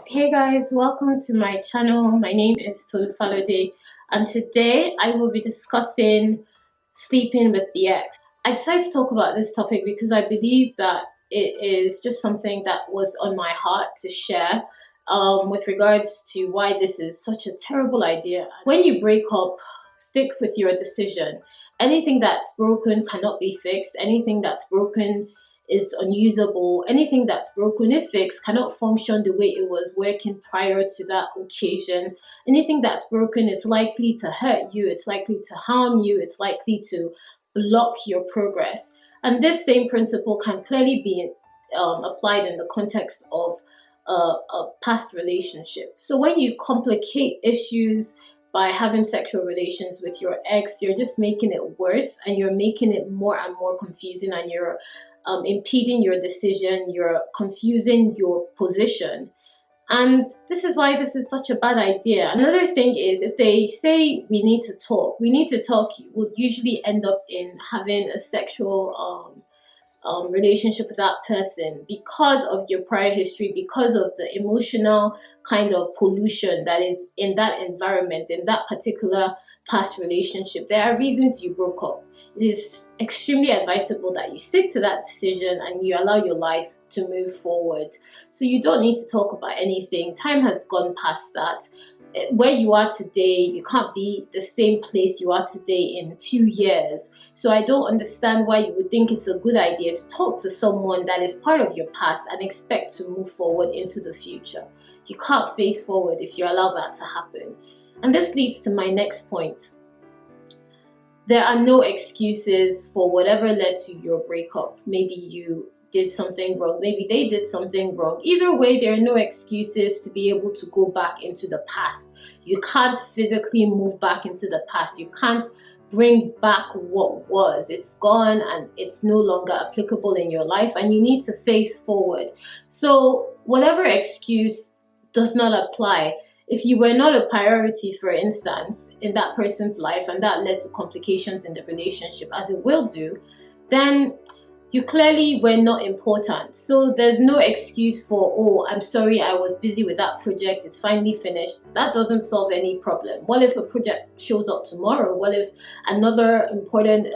Hey guys, welcome to my channel. My name is Tolu Falode, and today I will be discussing sleeping with the ex. I decided to talk about this topic because I believe that it is just something that was on my heart to share with regards to why this is such a terrible idea. When you break up, stick with your decision. Anything that's broken cannot be fixed, anything that's broken is unusable. Anything that's broken, if fixed, cannot function the way it was working prior to that occasion. Anything that's broken, it's likely to hurt you, it's likely to harm you, it's likely to block your progress. And this same principle can clearly be applied in the context of a past relationship. So when you complicate issues by having sexual relations with your ex, you're just making it worse and you're making it more and more confusing, and you're impeding your decision, you're confusing your position. And this is why this is such a bad idea. Another thing is, if they say we need to talk, would usually end up in having a sexual relationship with that person because of your prior history, because of the emotional kind of pollution that is in that environment, in that particular past relationship. There are reasons you broke up. It is extremely advisable that you stick to that decision and you allow your life to move forward. So you don't need to talk about anything. Time has gone past that. Where you are today, you can't be the same place you are today in 2 years. So I don't understand why you would think it's a good idea to talk to someone that is part of your past and expect to move forward into the future. You can't face forward if you allow that to happen. And this leads to my next point. There are no excuses for whatever led to your breakup. Maybe you did something wrong, maybe they did something wrong. Either way, there are no excuses to be able to go back into the past. You can't physically move back into the past. You can't bring back what was. It's gone and it's no longer applicable in your life, and you need to face forward. So whatever excuse does not apply. If you were not a priority, for instance, in that person's life, and that led to complications in the relationship, as it will do, then you clearly were not important. So there's no excuse for, oh, I'm sorry, I was busy with that project, it's finally finished. That doesn't solve any problem. What if a project shows up tomorrow? What if another important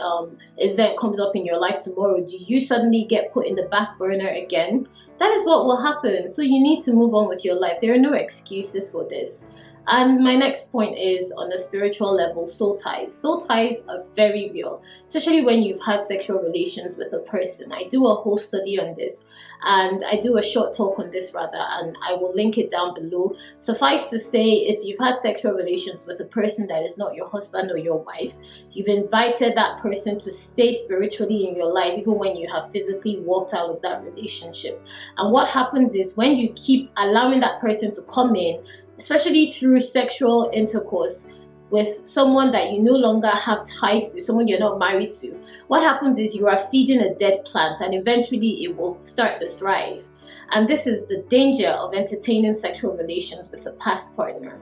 event comes up in your life tomorrow? Do you suddenly get put in the back burner again? That is what will happen. So you need to move on with your life. There are no excuses for this. And my next point is on a spiritual level, soul ties. Soul ties are very real, especially when you've had sexual relations with a person. I do a whole study on this, and I do a short talk on this rather, and I will link it down below. Suffice to say, if you've had sexual relations with a person that is not your husband or your wife, you've invited that person to stay spiritually in your life, even when you have physically walked out of that relationship. And what happens is, when you keep allowing that person to come in, especially through sexual intercourse with someone that you no longer have ties to, someone you're not married to, what happens is you are feeding a dead plant, and eventually it will start to thrive. And this is the danger of entertaining sexual relations with a past partner.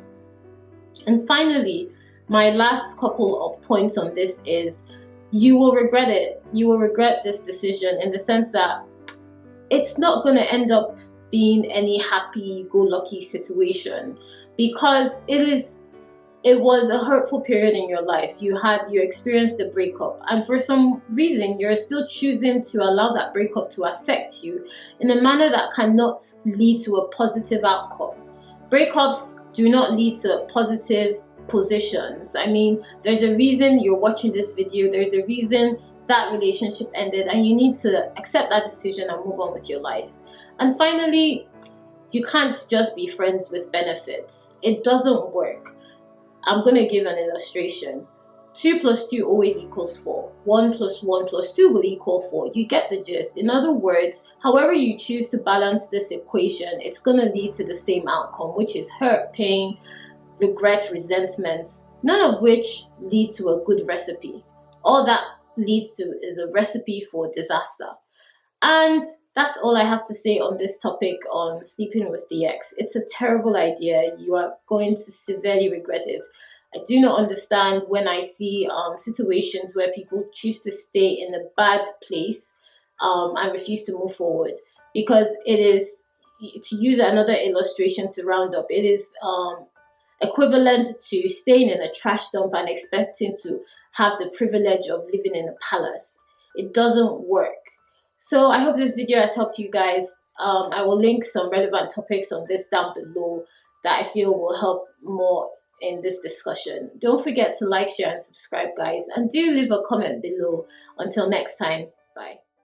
And finally, my last couple of points on this is, you will regret it. You will regret this decision, in the sense that it's not going to end up being any happy-go-lucky situation, because it was a hurtful period in your life. You experienced a breakup, and for some reason you're still choosing to allow that breakup to affect you in a manner that cannot lead to a positive outcome. Breakups do not lead to positive positions. I mean, there's a reason you're watching this video, there's a reason that relationship ended, and you need to accept that decision and move on with your life. And finally, you can't just be friends with benefits. It doesn't work. I'm going to give an illustration. 2 plus 2 always equals 4. 1 plus 1 plus 2 will equal 4. You get the gist. In other words, however you choose to balance this equation, it's going to lead to the same outcome, which is hurt, pain, regret, resentment, none of which lead to a good recipe. All that leads to is a recipe for disaster. And that's all I have to say on this topic on sleeping with the ex. It's a terrible idea. You are going to severely regret it. I do not understand when I see situations where people choose to stay in a bad place and refuse to move forward, because to use another illustration to round up, it is equivalent to staying in a trash dump and expecting to have the privilege of living in a palace. It doesn't work. So I hope this video has helped you guys. I will link some relevant topics on this down below that I feel will help more in this discussion. Don't forget to like, share, and subscribe, guys. And do leave a comment below. Until next time, bye.